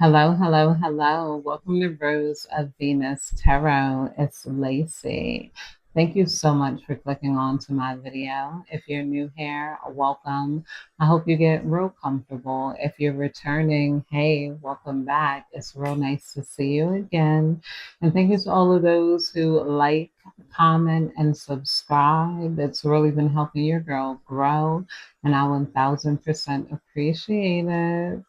Hello, hello, hello. Welcome to Rose of Venus Tarot. It's Lacey. Thank you so much for clicking on to my video. If you're new here, welcome. I hope you get real comfortable. If you're returning, hey, welcome back. It's real nice to see you again. And thank you to all of those who like, comment, and subscribe. It's really been helping your girl grow, and I 1000% appreciate it.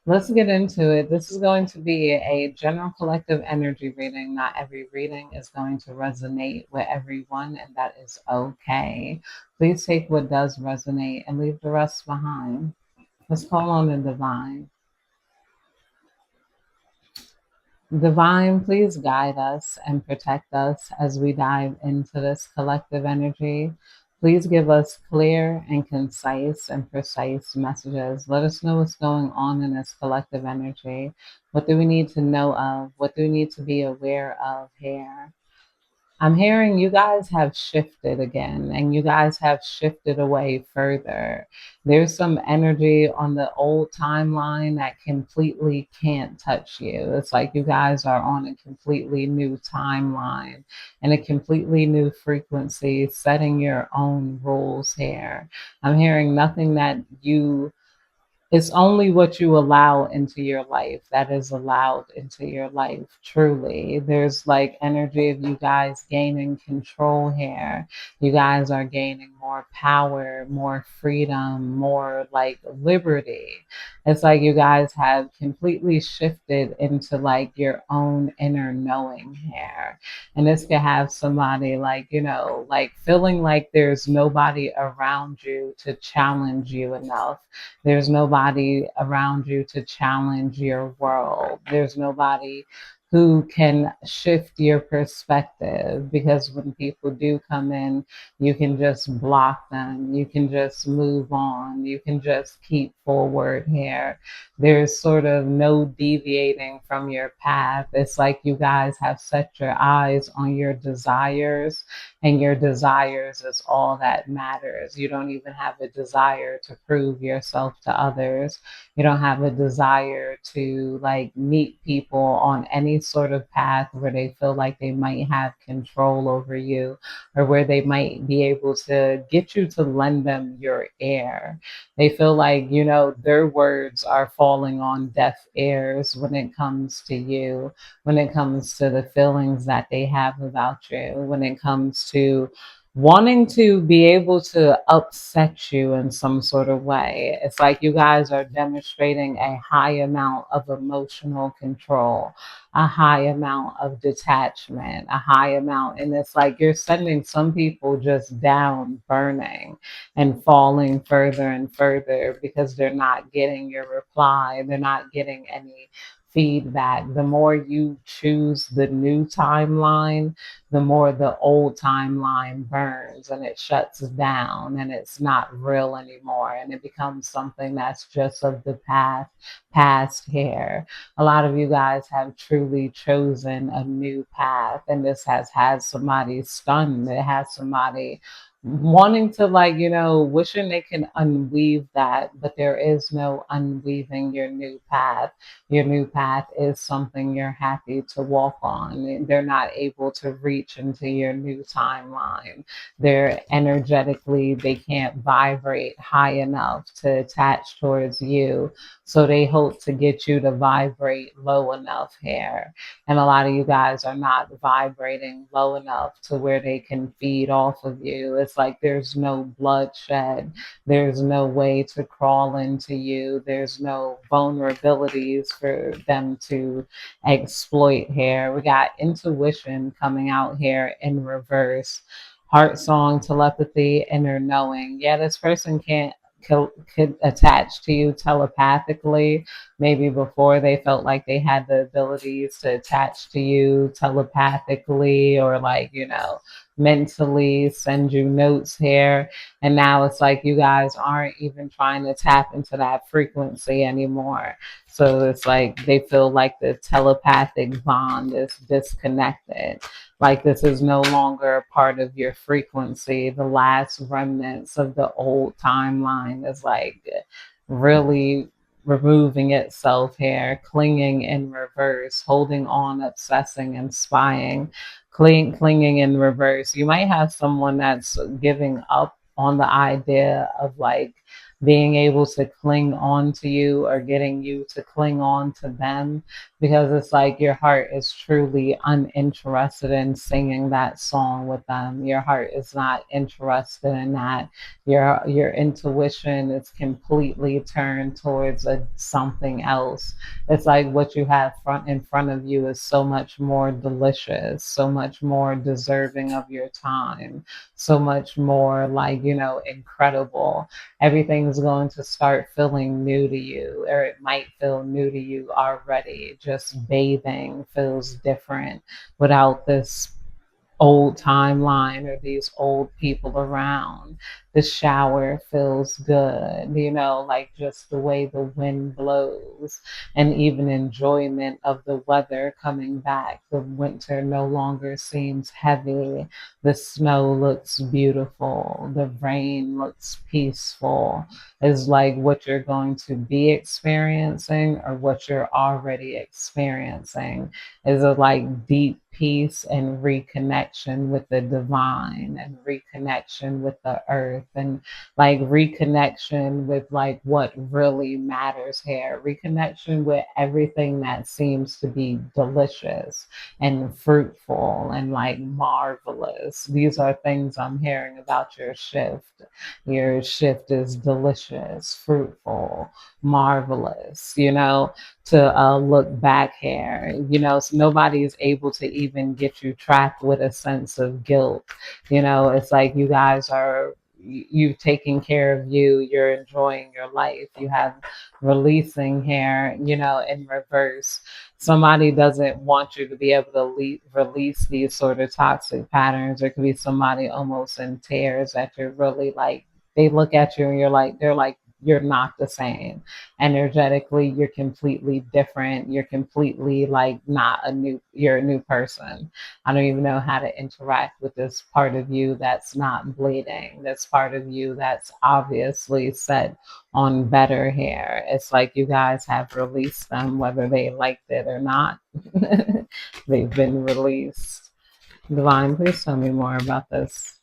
Let's get into it. This is going to be a general collective energy reading. Not every reading is going to resonate with everyone, and that is okay. Please take what does resonate and leave the rest behind. Let's call on the divine. Divine, please guide us and protect us as we dive into this collective energy. Please give us clear and concise and precise messages. Let us know what's going on in this collective energy. What do we need to know of? What do we need to be aware of here? I'm hearing you guys have shifted again, and you guys have shifted away further. There's some energy on the old timeline that completely can't touch you. It's like you guys are on a completely new timeline and a completely new frequency, setting your own rules here. I'm hearing nothing that you it's only what you allow into your life that is allowed into your life, truly. There's like energy of you guys gaining control here. You guys are gaining more power, more freedom, more like liberty. It's like you guys have completely shifted into like your own inner knowing here. And this could have somebody like, like feeling like there's nobody around you to challenge you enough. There's nobody around you to challenge your world. There's nobody who can shift your perspective, because when people do come in, you can just block them. You can just move on. You can just keep forward here. There's sort of no deviating from your path. It's like you guys have set your eyes on your desires, and your desires is all that matters. You don't even have a desire to prove yourself to others. You don't have a desire to like meet people on any sort of path where they feel like they might have control over you, or where they might be able to get you to lend them your ear. They feel like, their words are falling on deaf ears when it comes to you, when it comes to the feelings that they have about you, when it comes to wanting to be able to upset you in some sort of way. It's like you guys are demonstrating a high amount of emotional control, a high amount of detachment, a high amount. And it's like you're sending some people just down, burning and falling further and further because they're not getting your reply. They're not getting any feedback. The more you choose the new timeline, the more the old timeline burns and it shuts down and it's not real anymore, and it becomes something that's just of the past here. A lot of you guys have truly chosen a new path, and this has had somebody stunned. It has somebody wanting to like, wishing they can unweave that, but there is no unweaving your new path. Your new path is something you're happy to walk on. They're not able to reach into your new timeline. They're energetically, they can't vibrate high enough to attach towards you. So they hope to get you to vibrate low enough here. And a lot of you guys are not vibrating low enough to where they can feed off of you. It's like there's no bloodshed. There's no way to crawl into you. There's no vulnerabilities for them to exploit here. We got intuition coming out here in reverse. Heart song, telepathy, inner knowing. Yeah, this person could attach to you telepathically. Maybe before they felt like they had the abilities to attach to you telepathically, or like, mentally send you notes here. And now it's like you guys aren't even trying to tap into that frequency anymore. So it's like they feel like the telepathic bond is disconnected. Like this is no longer a part of your frequency. The last remnants of the old timeline is like really removing itself here, clinging in reverse, holding on, obsessing, and spying, clinging in reverse. You might have someone that's giving up on the idea of like being able to cling on to you or getting you to cling on to them, because it's like your heart is truly uninterested in singing that song with them. Your heart is not interested in that. Your intuition is completely turned towards something else. It's like what you have in front of you is so much more delicious, so much more deserving of your time, so much more like, incredible. Everything's going to start feeling new to you, or it might feel new to you already. Just bathing feels different without this old timeline or these old people around. The shower feels good, like just the way the wind blows, and even enjoyment of the weather coming back. The winter no longer seems heavy. The snow looks beautiful. The rain looks peaceful. Is like what you're going to be experiencing or what you're already experiencing is a like deep peace and reconnection with the divine and reconnection with the earth and like reconnection with like what really matters here, reconnection with everything that seems to be delicious and fruitful and like marvelous. These are things I'm hearing about your shift. Your shift is delicious, fruitful, marvelous, to look back here. So nobody is able to even get you trapped with a sense of guilt. It's like you guys are, you've taken care of you, you're enjoying your life, you have releasing here, in reverse. Somebody doesn't want you to be able to release these sort of toxic patterns. There could be somebody almost in tears that you're really like, they look at you and they're like, you're not the same energetically. You're completely different. You're completely like not you're a new person. I don't even know how to interact with this part of you that's not bleeding, this part of you that's obviously set on better here. It's like you guys have released them whether they liked it or not. They've been released. Divine, please tell me more about this.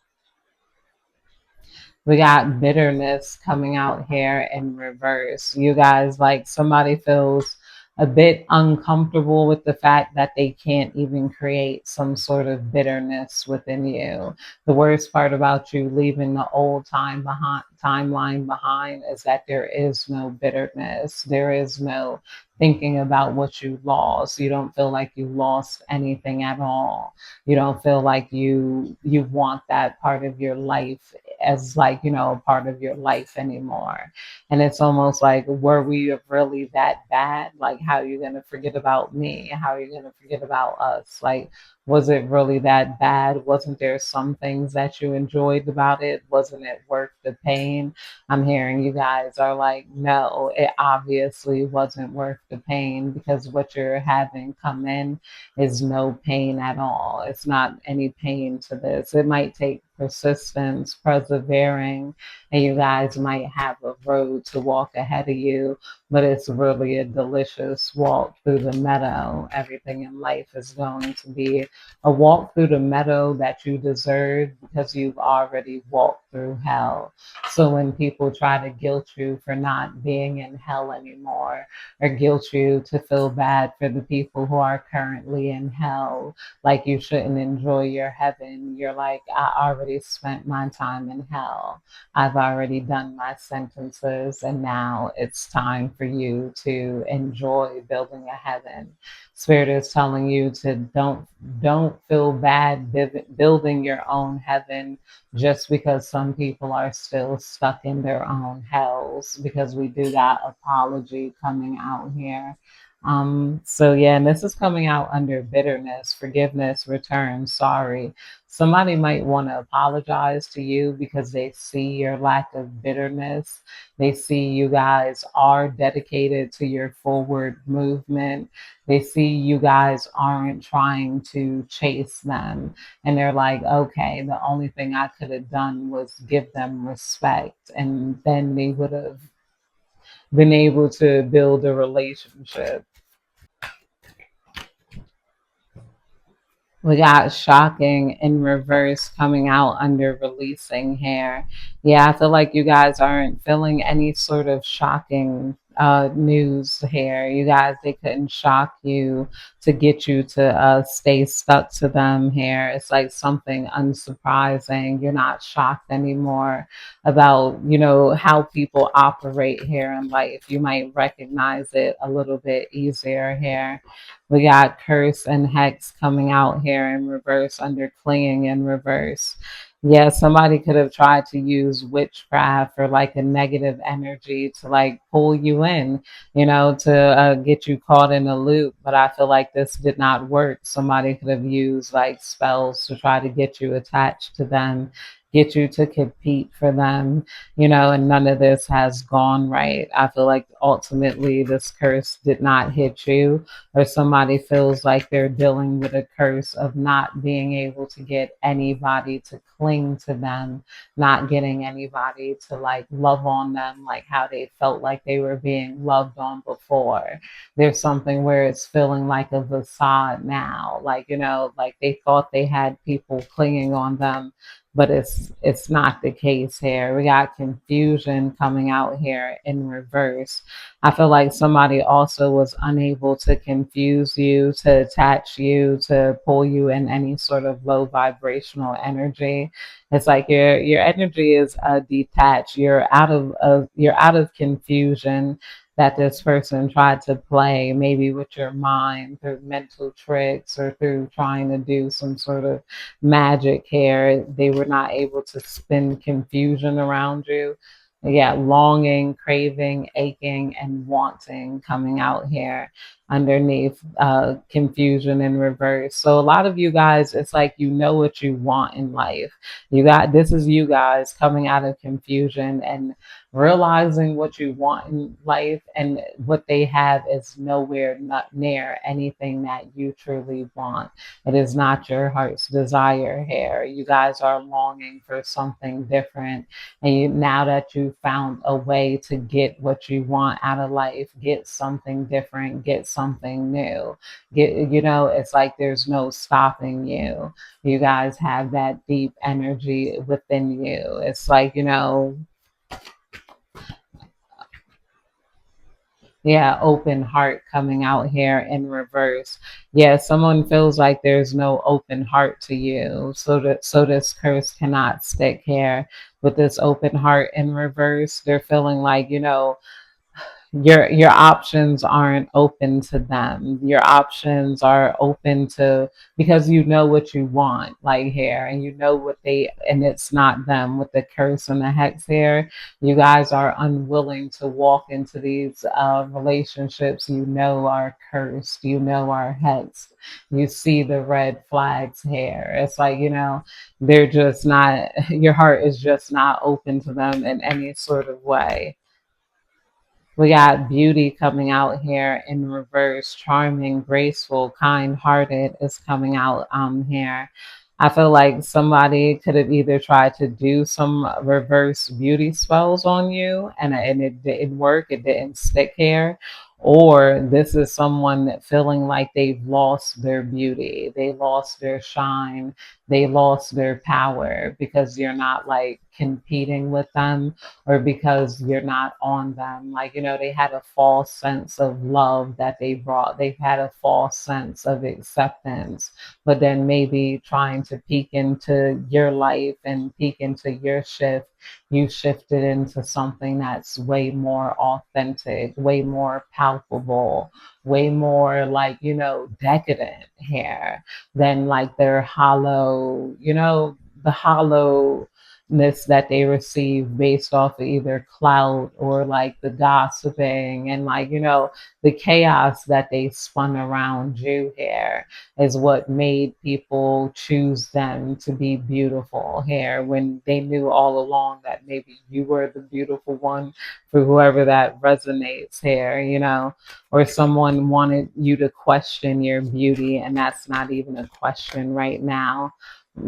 We got bitterness coming out here in reverse. You guys, like somebody feels a bit uncomfortable with the fact that they can't even create some sort of bitterness within you. The worst part about you leaving the old timeline behind is that there is no bitterness. There is no thinking about what you lost. You don't feel like you lost anything at all. You don't feel like you want that part of your life as like, a part of your life anymore. And it's almost like, were we really that bad? Like, how are you going to forget about me? How are you going to forget about us? Like, was it really that bad? Wasn't there some things that you enjoyed about it? Wasn't it worth the pain? I'm hearing you guys are like, no, it obviously wasn't worth the pain, because what you're having come in is no pain at all. It's not any pain to this. It might take persistence, persevering, and you guys might have a road to walk ahead of you, but it's really a delicious walk through the meadow. Everything in life is going to be a walk through the meadow that you deserve, because you've already walked through hell. So when people try to guilt you for not being in hell anymore, or guilt you to feel bad for the people who are currently in hell, like you shouldn't enjoy your heaven, you're like, I already spent my time in hell. I've already done my sentences, and now it's time for you to enjoy building a heaven. Spirit is telling you to don't feel bad building your own heaven just because some people are still stuck in their own hells, because we do got apology coming out here. So yeah, and this is coming out under bitterness, forgiveness, return, sorry. Somebody might want to apologize to you because they see your lack of bitterness. They see you guys are dedicated to your forward movement. They see you guys aren't trying to chase them. And they're like, okay, the only thing I could have done was give them respect. And then been able to build a relationship. We got shocking in reverse coming out under releasing here. Yeah, I feel like you guys aren't feeling any sort of shocking news here. You guys, they couldn't shock you to get you to stay stuck to them here. It's like something unsurprising. You're not shocked anymore about, how people operate here in life. You might recognize it a little bit easier here. We got curse and hex coming out here in reverse under clinging in reverse. Yeah, somebody could have tried to use witchcraft or like a negative energy to like pull you in, to get you caught in a loop. But I feel like this did not work. Somebody could have used like spells to try to get you attached to them, get you to compete for them, and none of this has gone right. I feel like ultimately this curse did not hit you, or somebody feels like they're dealing with a curse of not being able to get anybody to cling to them, not getting anybody to like love on them like how they felt like they were being loved on before. There's something where it's feeling like a facade now, like, like they thought they had people clinging on them, but it's not the case here. We got confusion coming out here in reverse. I feel like somebody also was unable to confuse you, to attach you, to pull you in any sort of low vibrational energy. It's like your energy is detached. You're out of confusion that this person tried to play, maybe with your mind through mental tricks or through trying to do some sort of magic here. They were not able to spin confusion around you. Yeah, longing, craving, aching, and wanting coming out here underneath confusion in reverse. So a lot of you guys, it's like you know what you want in life. This is you guys coming out of confusion and realizing what you want in life, and what they have is nowhere not near anything that you truly want. It is not your heart's desire here. You guys are longing for something different, and now that you found a way to get what you want out of life, get something different, get something new, it's like there's no stopping you. You guys have that deep energy within you. It's like, yeah, open heart coming out here in reverse. Yeah, someone feels like there's no open heart to you. So this curse cannot stick here. With this open heart in reverse, they're feeling like, your options aren't open to them. Your options are open to, because you know what you want, like here, and you know what they, and it's not them. With the curse and the hex here, you guys are unwilling to walk into these relationships you know are cursed, you know are hexed. You see the red flags here. It's like, they're just not, your heart is just not open to them in any sort of way. We got beauty coming out here in reverse, charming, graceful, kind-hearted is coming out here. I feel like somebody could have either tried to do some reverse beauty spells on you, and it didn't work, it didn't stick here. Or this is someone that feeling like they've lost their beauty, they lost their shine, they lost their power because you're not like competing with them, or because you're not on them. Like, they had a false sense of love that they brought. They've had a false sense of acceptance, but then maybe trying to peek into your life and peek into your shift, you shifted into something that's way more authentic, way more palpable, way more like, decadent here than like their hollow, the hollow that they receive based off of either clout or like the gossiping and like, the chaos that they spun around you here is what made people choose them to be beautiful here, when they knew all along that maybe you were the beautiful one for whoever that resonates here, or someone wanted you to question your beauty, and that's not even a question right now.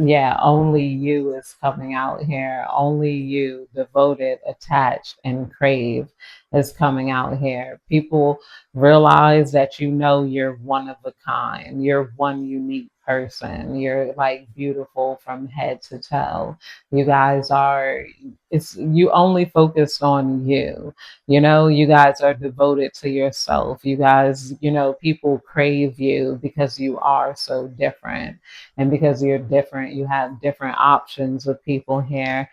Yeah, only you is coming out here. Only you, devoted, attached, and crave. is coming out here. People realize that you know you're one of a kind. You're one unique person. You're like beautiful from head to toe. You guys are, it's you only focused on you. You know, you guys are devoted to yourself. You guys, you know, people crave you because you are so different. And because you're different, you have different options with people here.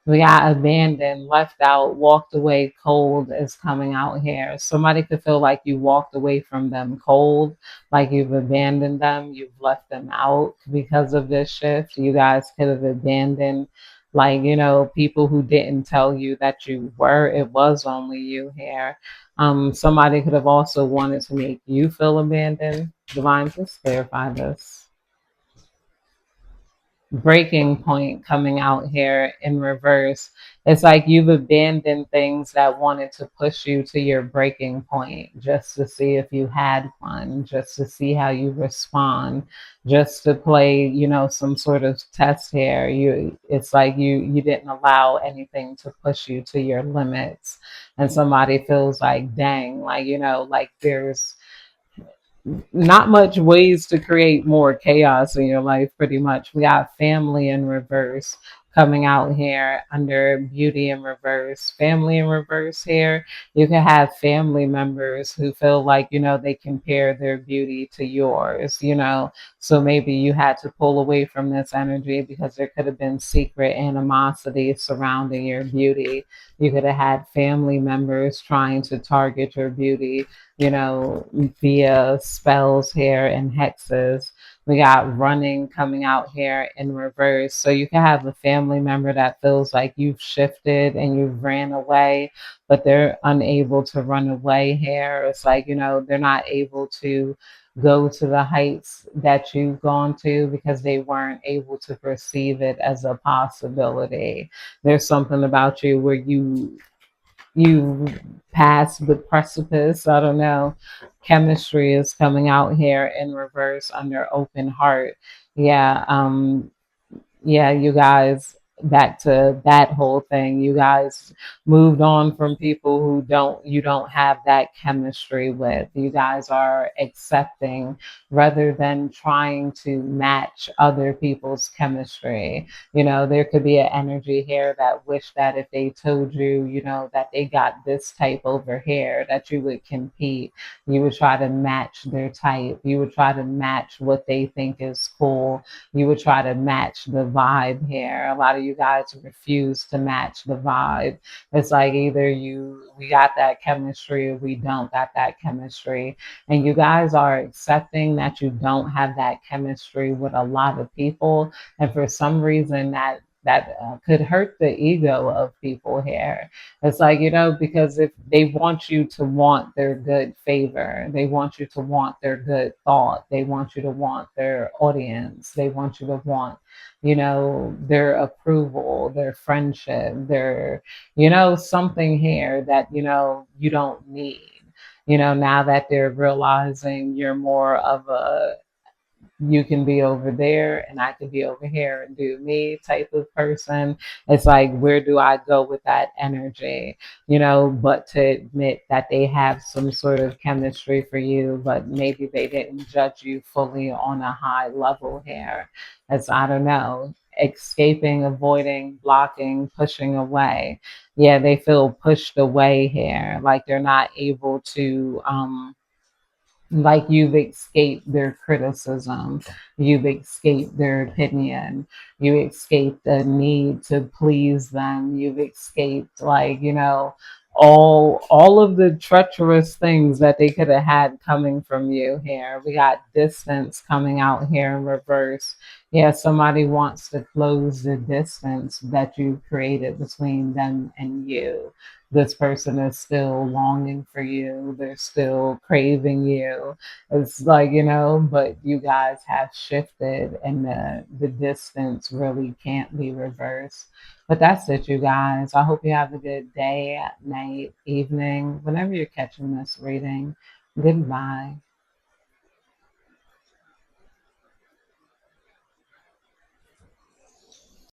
We got abandoned, left out, walked away cold is coming out here. Somebody could feel like you walked away from them cold, like you've abandoned them, you've left them out because of this shift. You guys could have abandoned, like, you know, people who didn't tell you that you were, it was only you here. Somebody could have also wanted to make you feel abandoned. Divine, just clarify this. Breaking point coming out here in reverse. It's like you've abandoned things that wanted to push you to your breaking point just to see if you had one, just to see how you respond, just to play, you know, some sort of test here. It's like you didn't allow anything to push you to your limits. And somebody feels like, dang, like, you know, like there's not much ways to create more chaos in your life, pretty much. We got family in reverse coming out here under beauty in reverse. Family in reverse here. You can have family members who feel like, you know, they compare their beauty to yours, you know. So maybe you had to pull away from this energy because there could have been secret animosity surrounding your beauty. You could have had family members trying to target your beauty, you know, via spells here and hexes. We got running coming out here in reverse. So you can have a family member that feels like you've shifted and you've ran away, but they're unable to run away here. It's like, you know, they're not able to go to the heights that you've gone to because they weren't able to perceive it as a possibility. There's something about you where you pass the precipice. I don't know. Chemistry is coming out here in reverse under open heart. Yeah, yeah, you guys, back to that whole thing. You guys moved on from people who you don't have that chemistry with. You guys are accepting rather than trying to match other people's chemistry. You know, there could be an energy here that wish that if they told you, you know, that they got this type over here, that you would compete. You would try to match their type. You would try to match what they think is cool. You would try to match the vibe here. A lot of you guys refuse to match the vibe. It's like either we got that chemistry or we don't got that chemistry. And you guys are accepting that you don't have that chemistry with a lot of people. And for some reason that could hurt the ego of people here. It's like, you know, because if they want you to want their good favor, they want you to want their good thought, they want you to want their audience, they want you to want, you know, their approval, their friendship, their, you know, something here that, you know, you don't need. You know, now that they're realizing you're more of a you can be over there and I can be over here and do me type of person. It's like, where do I go with that energy? You know, but to admit that they have some sort of chemistry for you, but maybe they didn't judge you fully on a high level here. As I don't know, escaping, avoiding, blocking, pushing away. Yeah, they feel pushed away here, like they're not able to like you've escaped their criticism, you've escaped their opinion, you escaped the need to please them, you've escaped, like, you know, all of the treacherous things that they could have had coming from you here. We got distance coming out here in reverse. Yeah, somebody wants to close the distance that you created between them and you. This person is still longing for you, they're still craving you. It's like, you know, but you guys have shifted and the distance really can't be reversed. But that's it, you guys. I hope you have a good day, night, evening, whenever you're catching this reading. Goodbye.